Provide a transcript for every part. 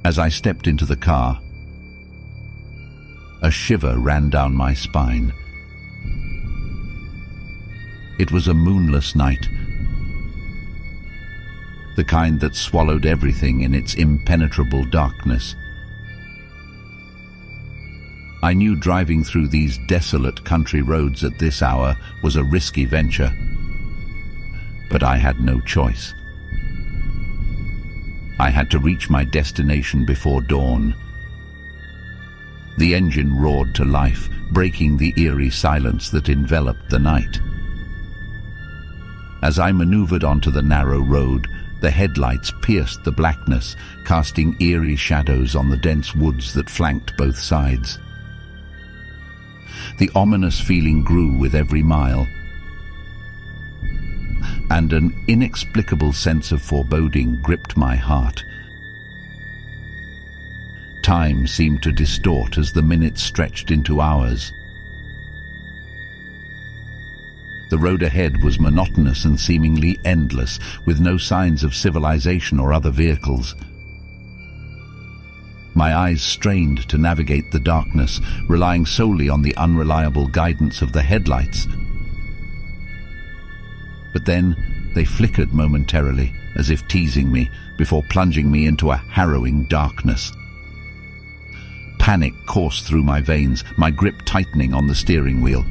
As I stepped into the car, a shiver ran down my spine. It was a moonless night, the kind that swallowed everything in its impenetrable darkness. I knew driving through these desolate country roads at this hour was a risky venture, but I had no choice. I had to reach my destination before dawn. The engine roared to life, breaking the eerie silence that enveloped the night. As I maneuvered onto the narrow road, the headlights pierced the blackness, casting eerie shadows on the dense woods that flanked both sides. The ominous feeling grew with every mile, and an inexplicable sense of foreboding gripped my heart. Time seemed to distort as the minutes stretched into hours. The road ahead was monotonous and seemingly endless, with no signs of civilization or other vehicles. My eyes strained to navigate the darkness, relying solely on the unreliable guidance of the headlights. But then they flickered momentarily, as if teasing me, before plunging me into a harrowing darkness. Panic coursed through my veins, my grip tightening on the steering wheel.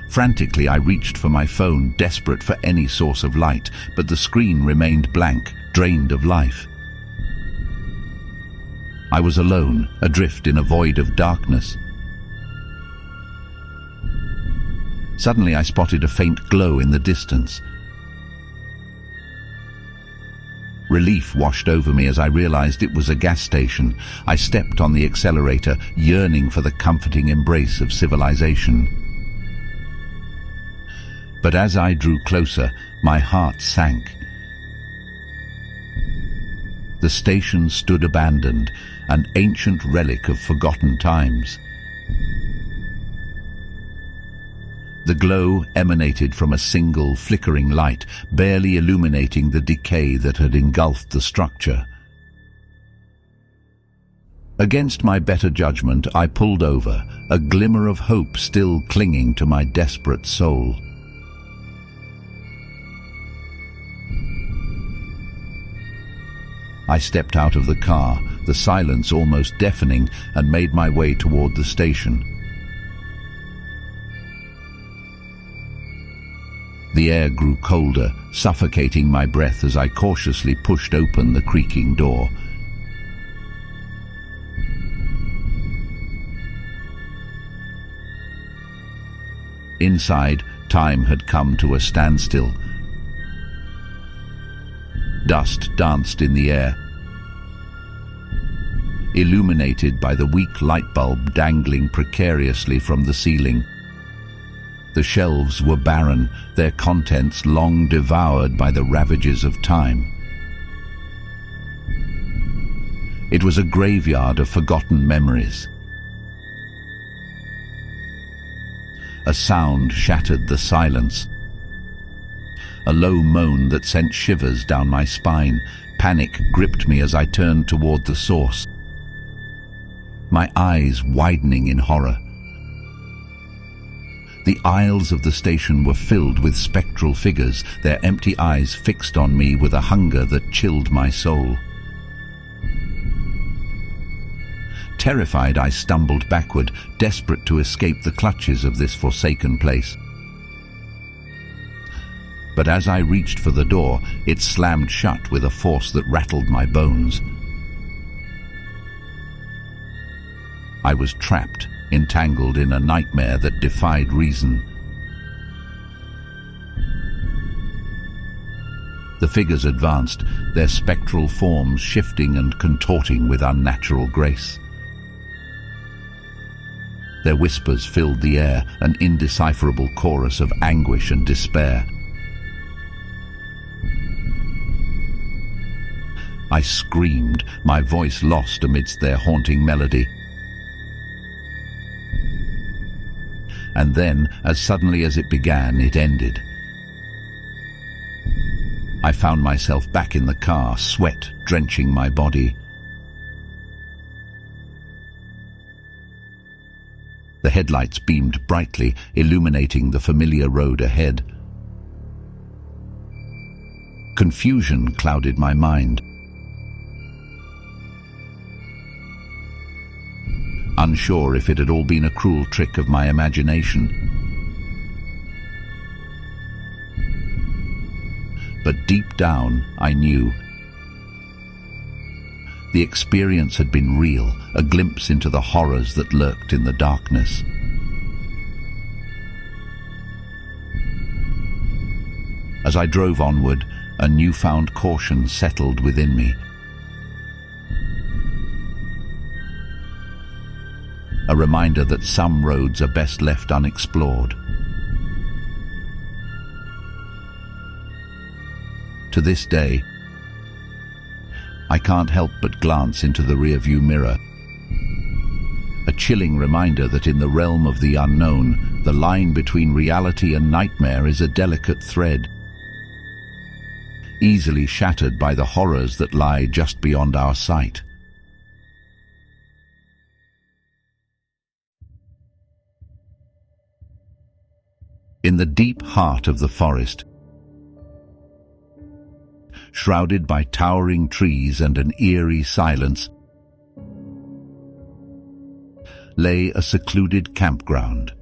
Frantically, I reached for my phone, desperate for any source of light, but the screen remained blank, drained of life. I was alone, adrift in a void of darkness. Suddenly I spotted a faint glow in the distance. Relief washed over me as I realized it was a gas station. I stepped on the accelerator, yearning for the comforting embrace of civilization. But as I drew closer, my heart sank. The station stood abandoned, an ancient relic of forgotten times. The glow emanated from a single flickering light, barely illuminating the decay that had engulfed the structure. Against my better judgment, I pulled over, a glimmer of hope still clinging to my desperate soul. I stepped out of the car, the silence almost deafening, and made my way toward the station. The air grew colder, suffocating my breath as I cautiously pushed open the creaking door. Inside, time had come to a standstill. Dust danced in the air, illuminated by the weak light bulb dangling precariously from the ceiling. The shelves were barren, their contents long devoured by the ravages of time. It was a graveyard of forgotten memories. A sound shattered the silence. A low moan that sent shivers down my spine. Panic gripped me as I turned toward the source, my eyes widening in horror. The aisles of the station were filled with spectral figures, their empty eyes fixed on me with a hunger that chilled my soul. Terrified, I stumbled backward, desperate to escape the clutches of this forsaken place. But as I reached for the door, it slammed shut with a force that rattled my bones. I was trapped, entangled in a nightmare that defied reason. The figures advanced, their spectral forms shifting and contorting with unnatural grace. Their whispers filled the air, an indecipherable chorus of anguish and despair. I screamed, my voice lost amidst their haunting melody. And then, as suddenly as it began, it ended. I found myself back in the car, sweat drenching my body. The headlights beamed brightly, illuminating the familiar road ahead. Confusion clouded my mind. Unsure if it had all been a cruel trick of my imagination. But deep down, I knew. The experience had been real, a glimpse into the horrors that lurked in the darkness. As I drove onward, a newfound caution settled within me. A reminder that some roads are best left unexplored. To this day, I can't help but glance into the rearview mirror. A chilling reminder that in the realm of the unknown, the line between reality and nightmare is a delicate thread, easily shattered by the horrors that lie just beyond our sight. In the deep heart of the forest, shrouded by towering trees and an eerie silence, lay a secluded campground.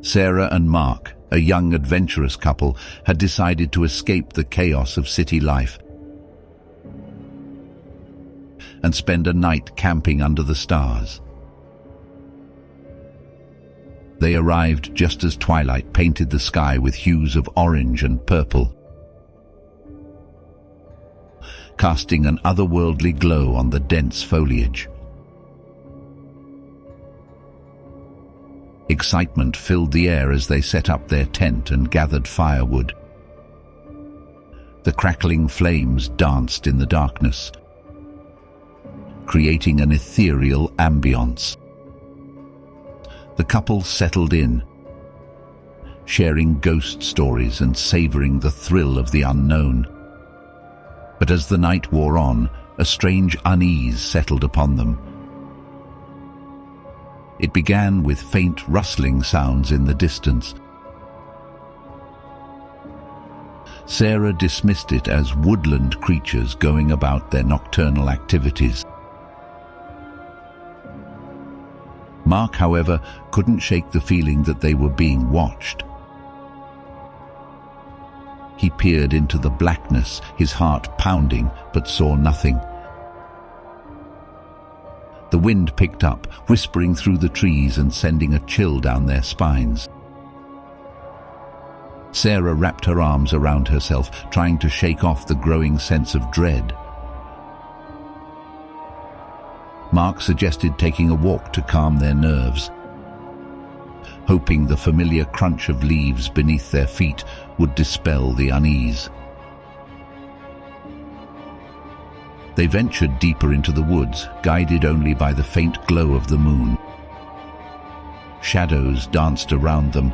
Sarah and Mark, a young adventurous couple, had decided to escape the chaos of city life and spend a night camping under the stars. They arrived just as twilight painted the sky with hues of orange and purple, casting an otherworldly glow on the dense foliage. Excitement filled the air as they set up their tent and gathered firewood. The crackling flames danced in the darkness, creating an ethereal ambience. The couple settled in, sharing ghost stories and savoring the thrill of the unknown. But as the night wore on, a strange unease settled upon them. It began with faint rustling sounds in the distance. Sarah dismissed it as woodland creatures going about their nocturnal activities. Mark, however, couldn't shake the feeling that they were being watched. He peered into the blackness, his heart pounding, but saw nothing. The wind picked up, whispering through the trees and sending a chill down their spines. Sarah wrapped her arms around herself, trying to shake off the growing sense of dread. Mark suggested taking a walk to calm their nerves, hoping the familiar crunch of leaves beneath their feet would dispel the unease. They ventured deeper into the woods, guided only by the faint glow of the moon. Shadows danced around them,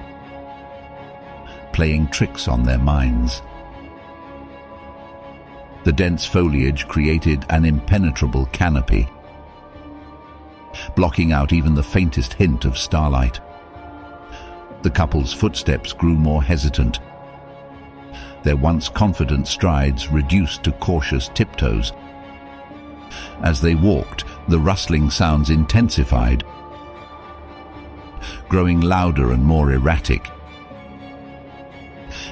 playing tricks on their minds. The dense foliage created an impenetrable canopy, blocking out even the faintest hint of starlight. The couple's footsteps grew more hesitant, their once confident strides reduced to cautious tiptoes. As they walked, the rustling sounds intensified, growing louder and more erratic.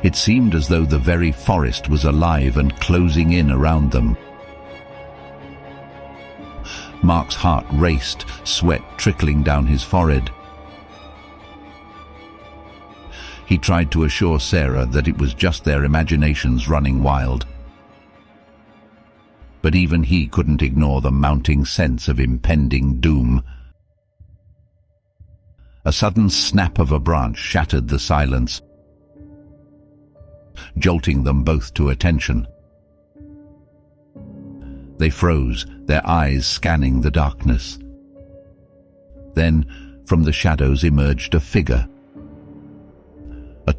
It seemed as though the very forest was alive and closing in around them. Mark's heart raced, sweat trickling down his forehead. He tried to assure Sarah that it was just their imaginations running wild. But even he couldn't ignore the mounting sense of impending doom. A sudden snap of a branch shattered the silence, jolting them both to attention. They froze, their eyes scanning the darkness. Then, from the shadows emerged a figure.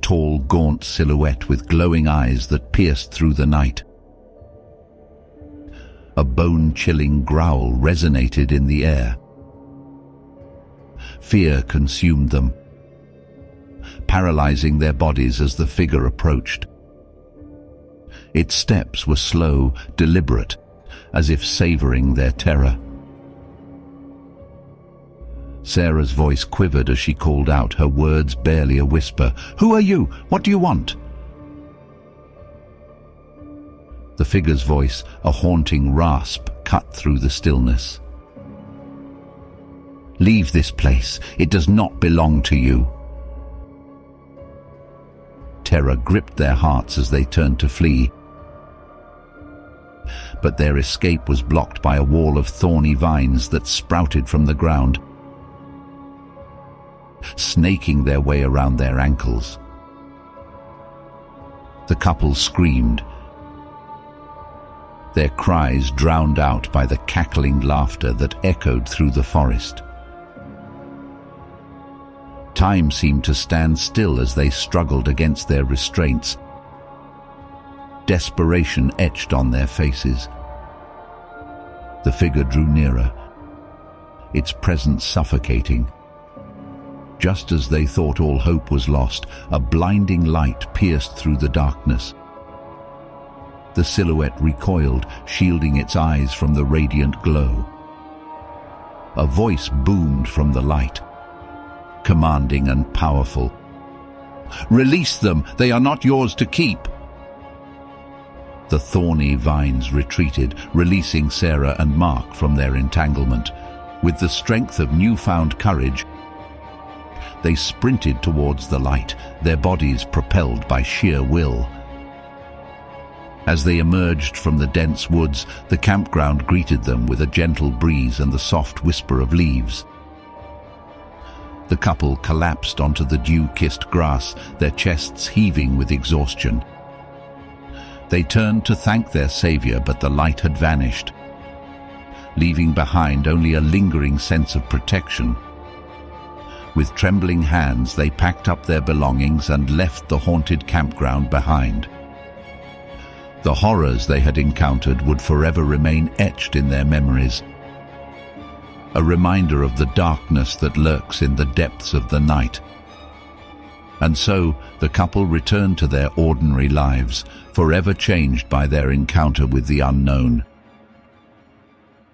tall, gaunt silhouette with glowing eyes that pierced through the night. A bone-chilling growl resonated in the air. Fear consumed them, paralyzing their bodies as the figure approached. Its steps were slow, deliberate, as if savoring their terror. Sarah's voice quivered as she called out, her words barely a whisper. "Who are you? What do you want?" The figure's voice, a haunting rasp, cut through the stillness. "Leave this place. It does not belong to you." Terror gripped their hearts as they turned to flee. But their escape was blocked by a wall of thorny vines that sprouted from the ground, snaking their way around their ankles. The couple screamed, their cries drowned out by the cackling laughter that echoed through the forest. Time seemed to stand still as they struggled against their restraints. Desperation etched on their faces. The figure drew nearer, its presence suffocating. Just as they thought all hope was lost, a blinding light pierced through the darkness. The silhouette recoiled, shielding its eyes from the radiant glow. A voice boomed from the light, commanding and powerful. "Release them! They are not yours to keep!" The thorny vines retreated, releasing Sarah and Mark from their entanglement. With the strength of newfound courage, they sprinted towards the light, their bodies propelled by sheer will. As they emerged from the dense woods, the campground greeted them with a gentle breeze and the soft whisper of leaves. The couple collapsed onto the dew-kissed grass, their chests heaving with exhaustion. They turned to thank their savior, but the light had vanished, leaving behind only a lingering sense of protection. With trembling hands, they packed up their belongings and left the haunted campground behind. The horrors they had encountered would forever remain etched in their memories, a reminder of the darkness that lurks in the depths of the night. And so the couple returned to their ordinary lives, forever changed by their encounter with the unknown.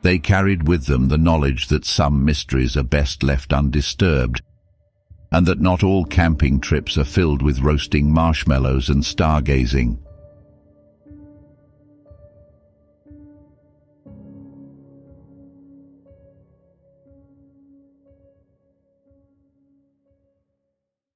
They carried with them the knowledge that some mysteries are best left undisturbed, and that not all camping trips are filled with roasting marshmallows and stargazing.